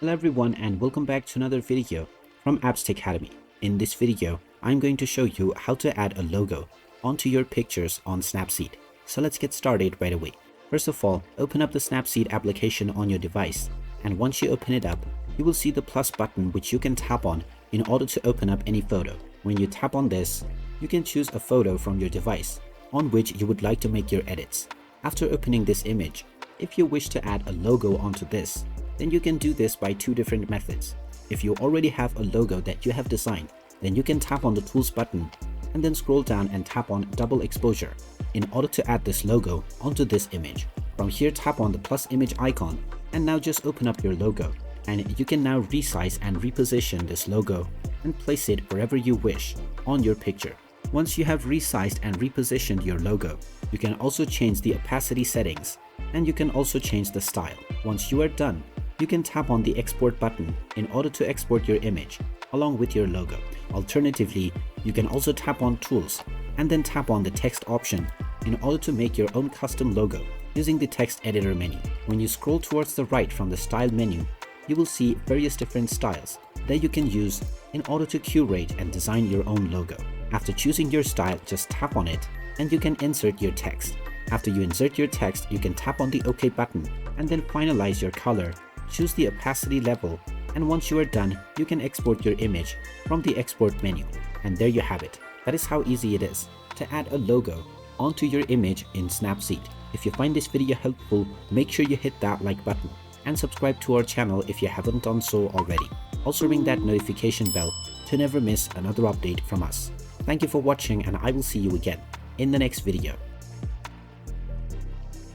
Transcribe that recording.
Hello everyone and welcome back to another video from Apps Academy. In this video, I'm going to show you how to add a logo onto your pictures on Snapseed. So let's get started right away. First of all, open up the Snapseed application on your device, and once you open it up, you will see the plus button which you can tap on in order to open up any photo. When you tap on this, you can choose a photo from your device on which you would like to make your edits. After opening this image, if you wish to add a logo onto this, then you can do this by two different methods. If you already have a logo that you have designed, then you can tap on the Tools button and then scroll down and tap on Double Exposure in order to add this logo onto this image. From here, tap on the plus image icon and now just open up your logo, and you can now resize and reposition this logo and place it wherever you wish on your picture. Once you have resized and repositioned your logo, you can also change the opacity settings, and you can also change the style. Once you are done, you can tap on the export button in order to export your image along with your logo. Alternatively, you can also tap on Tools and then tap on the text option in order to make your own custom logo using the text editor menu. When you scroll towards the right from the style menu, you will see various different styles that you can use in order to curate and design your own logo. After choosing your style, just tap on it and you can insert your text. After you insert your text, you can tap on the OK button and then finalize your color. Choose the opacity level, and once you are done, you can export your image from the export menu. And there you have it. That is how easy it is to add a logo onto your image in Snapseed. If you find this video helpful, make sure you hit that like button and subscribe to our channel if you haven't done so already. Also ring that notification bell to never miss another update from us. Thank you for watching, and I will see you again in the next video.